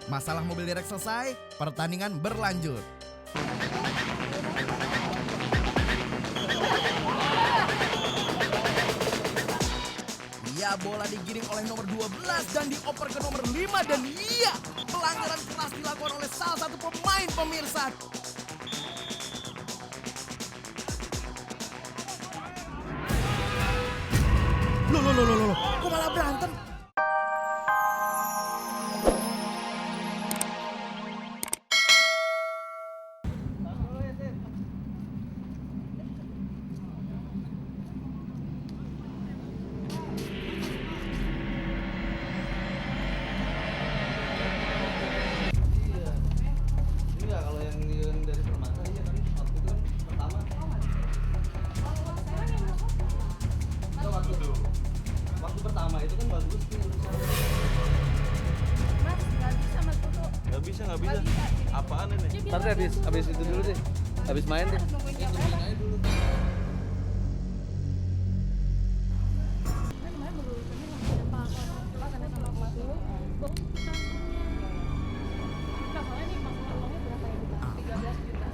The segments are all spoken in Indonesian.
Masalah mobil direct selesai, pertandingan berlanjut. Iya, bola digiring oleh nomor 12 dan dioper ke nomor 5 dan iya, pelanggaran keras dilakukan oleh salah satu pemain pemirsa. Loh, kok malah berantem? Nggak bisa. Apaan ini? Ntar deh, habis itu dulu deh. Habis main deh.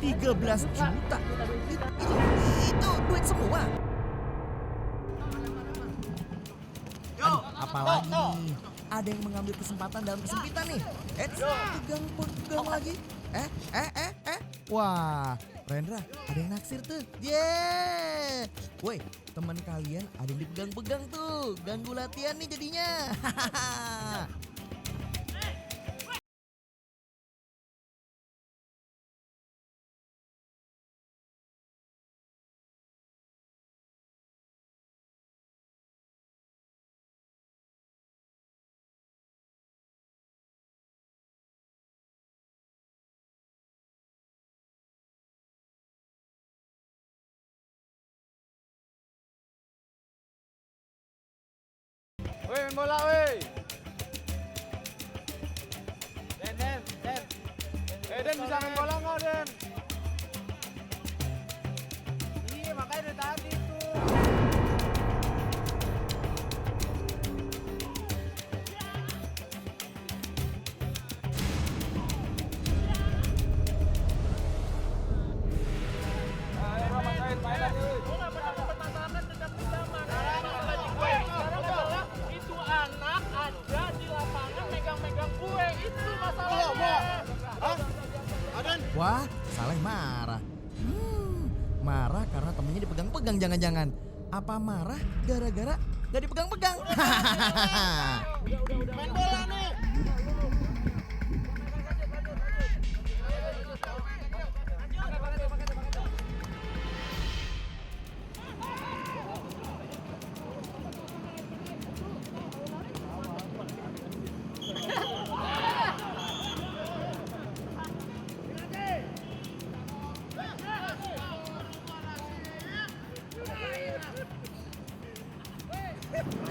$13 juta. Itu duit semua. Apalagi ada yang mengambil kesempatan dalam kesempitan nih. Pegang lagi. Wah, Rendra, ada yang naksir tuh. Yeah. Woi, teman kalian ada yang dipegang-pegang tuh. Ganggu latihan nih jadinya. Woi, main bola, woi. Den. Den bisa main bola nggak, Den? Iya, makanya dari tadi tuh. Wah, Saleh marah. Marah karena temennya dipegang-pegang jangan-jangan. Apa marah gara-gara gak dipegang-pegang? Main bola nih.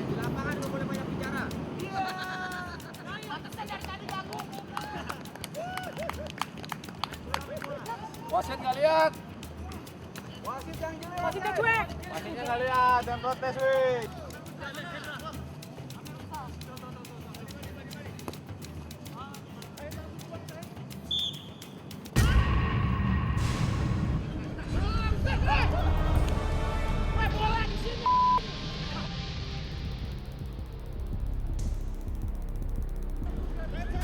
Di lapangan nggak boleh banyak bicara. Wasit nggak lihat. Wasit yang jelek. Wasitnya cuek. Wasitnya nggak lihat dan protes, wih.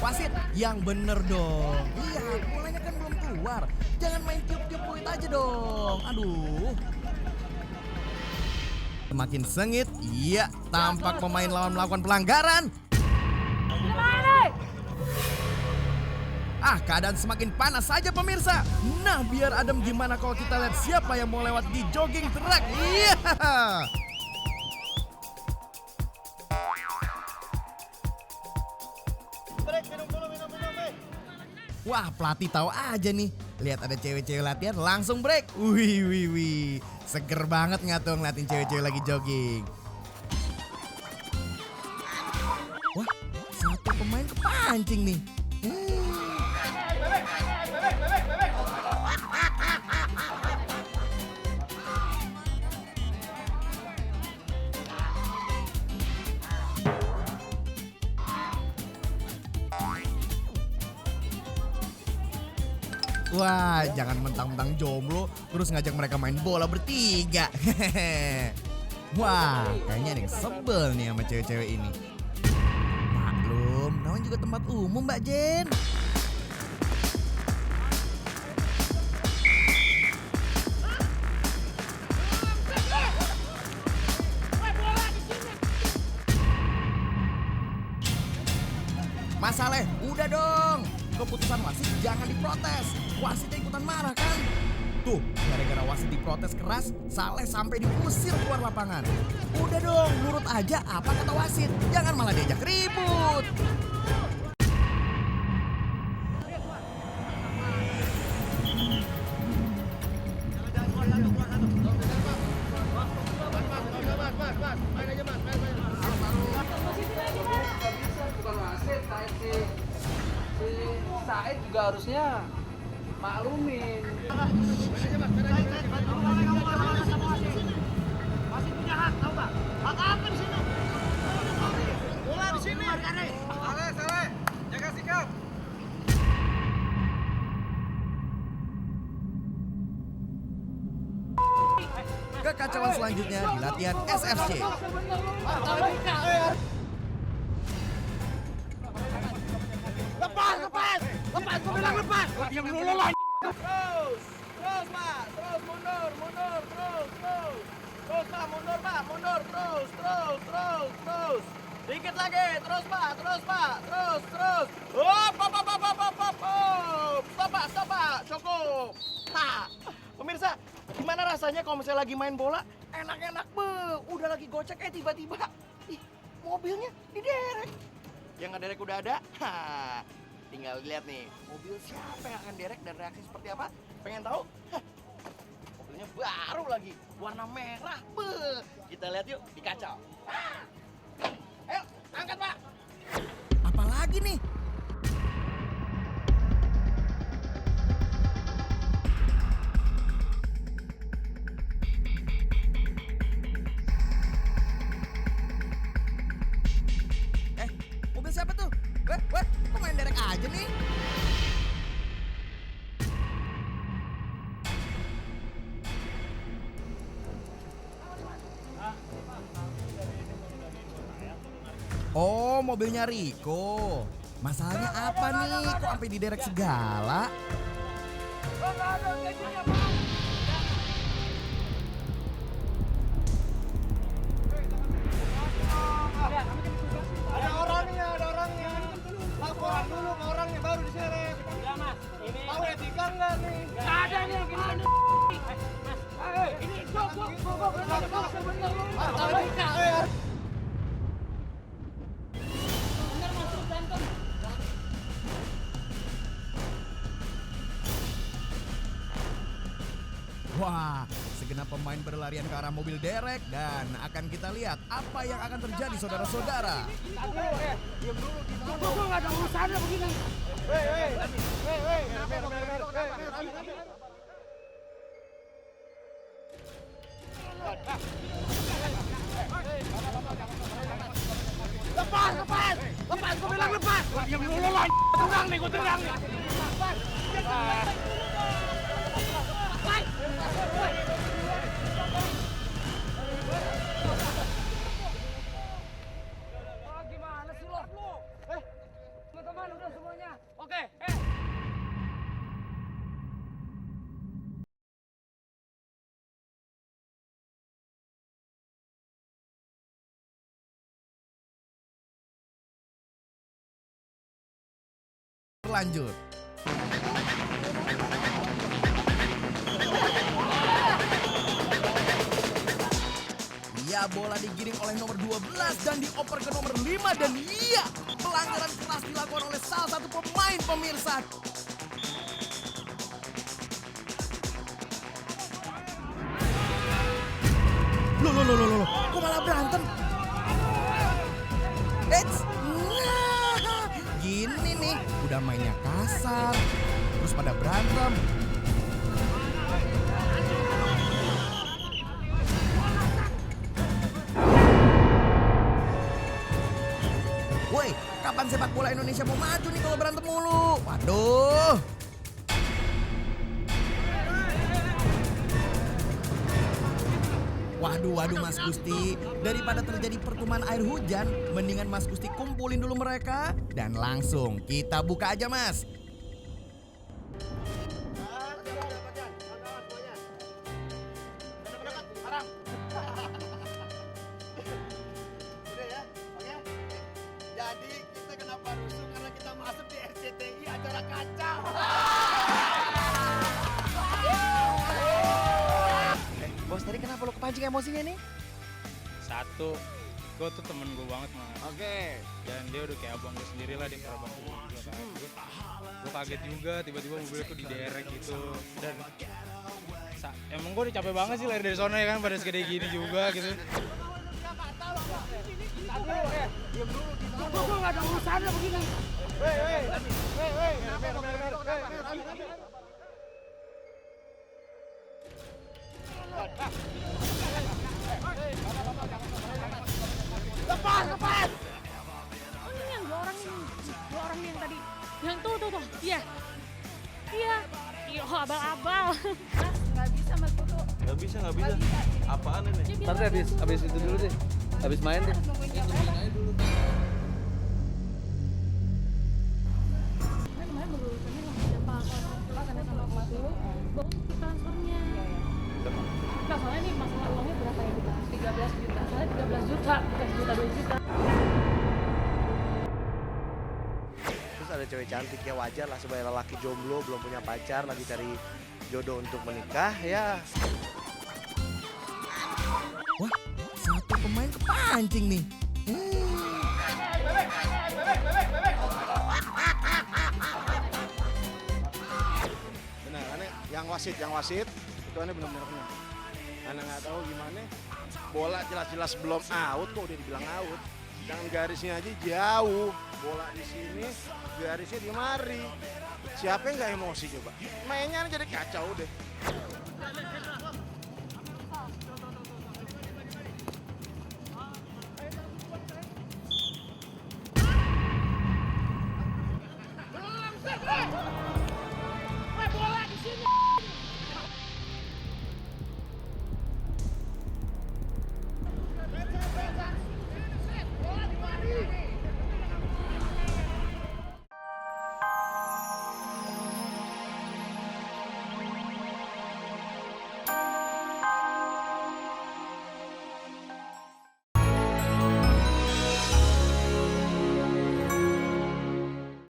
Wasit, yang bener dong. Iya, bolanya kan belum keluar. Jangan main tiup-tiup peluit aja dong. Aduh. Semakin sengit, iya, tampak pemain lawan melakukan pelanggaran. Keadaan semakin panas saja pemirsa. Nah, biar adem gimana kalau kita lihat siapa yang mau lewat di jogging track. Iya. Wah, pelatih tahu aja nih. Lihat ada cewek-cewek latihan langsung break. Wih. Seger banget nggak tuh ngeliatin cewek-cewek lagi jogging. Wah, satu pemain kepancing nih. Wah, jangan mentang-mentang jomblo terus ngajak mereka main bola bertiga. Wah, kayaknya ada yang sebel nih sama cewek-cewek ini. Maklum, namanya juga tempat umum, Mbak Jen. Mas Saleh, udah dong. Keputusan wasit jangan diprotes. Wasitnya ikutan marah kan? Tuh, gara-gara wasit diprotes keras, Saleh sampai diusir keluar lapangan. Udah dong, nurut aja apa kata wasit. Jangan malah diajak ribut. Said juga harusnya maklumin. Masih punya hak, tahu nggak? Hak apa di sini? Bola di sini. Saleh, jaga sikap. Kekacauan selanjutnya di latihan SFC. Lepas, gue bilang lepas. Diam dulu lah. Terus, Pak, terus mundur, terus Pak, mundur Pak, terus. Dikit lagi, terus Pak, terus. Hop. Stop Pak, cukup. Nah, pemirsa, gimana rasanya kalau misalnya lagi main bola, enak-enak udah lagi gocek tiba-tiba, mobilnya diderek. Yang ngederek udah ada, tinggal lihat nih, mobil siapa yang akan derek dan reaksi seperti apa? Pengen tahu? Mobilnya baru lagi, warna merah. Kita lihat yuk di kaca. Ayo, angkat Pak. Apalagi nih? Mobil siapa tuh? Weh, kok main derek aja nih? Oh, mobilnya Riko. Masalahnya apa nih? Kok sampai diderek segala? Ada orangnya. Laporan dulu ke orangnya baru diseret. Ya Mas, ini tahu etika enggak nih? Enggak ada nih gimana? Ini gua sebentar lu. Tahu etika. Bener masuk berantem. Wah, segenap pemain berlarian ke arah mobil derek dan akan kita lihat apa yang akan terjadi saudara-saudara. Diam dulu. Gua enggak ada urusannya begini. Hei. Lepas, gua bilang lepas. Diam dulu lah. Tenang nih, gua tenang nih. Gimana sih lo? Teman-teman udah semuanya. Oke. Berlanjut. Bola digiring oleh nomor 12 dan dioper ke nomor 5 dan iya, pelanggaran keras dilakukan oleh salah satu pemain pemirsa. Loh, kok malah berantem? Gini nih, udah mainnya kasar, terus pada berantem. Woi, kapan sepak bola Indonesia mau maju nih kalau berantem mulu? Waduh. Waduh Mas Gusti, daripada terjadi pertumpahan air hujan, mendingan Mas Gusti kumpulin dulu mereka dan langsung kita buka aja Mas. Udah ya, oke? Jadi kita kenapa rusuh karena kita masuk di RCTI acara kacau. Bos tadi kenapa lo kepancing emosinya nih? Satu, gue tuh temen gue banget mas. Oke. Dan dia udah kayak abang gue sendiri lah, dia pernah abang gue juga kan. Gue kaget juga tiba-tiba mobilku diderek gitu. Dan emang gue udah capek banget sih lari dari sana ya kan, pada segede gini juga gitu. Gue gak ada urusan lo begini. Lepas! Ini yang dua orang yang tadi, yang tuh, iya, abal-abal. Mas, nggak bisa Mas Putu. Nggak bisa. Apaan ini? Ntar deh, Habis itu dulu deh. Habis main deh. Kemarin baru urusannya ada apa karena sama kelas dulu, baru transfernya. Nah, soalnya nih masalah uangnya berapa ya kita? 13 juta. Soalnya 13 juta, bukan juta 2 juta. Terus ada cewek cantik ya, wajar lah sebagai lelaki jomblo belum punya pacar lagi cari jodoh untuk menikah ya. Wah, satu pemain kepancing nih. Benar, aneh yang wasit itu aneh benar-benar kena. Aneh nggak tahu gimana. Bola jelas-jelas belum out kok udah dibilang out. Jangan garisnya aja jauh. Bola di sini, garisnya di mari. Siapa yang nggak emosi coba? Mainnya jadi kacau deh.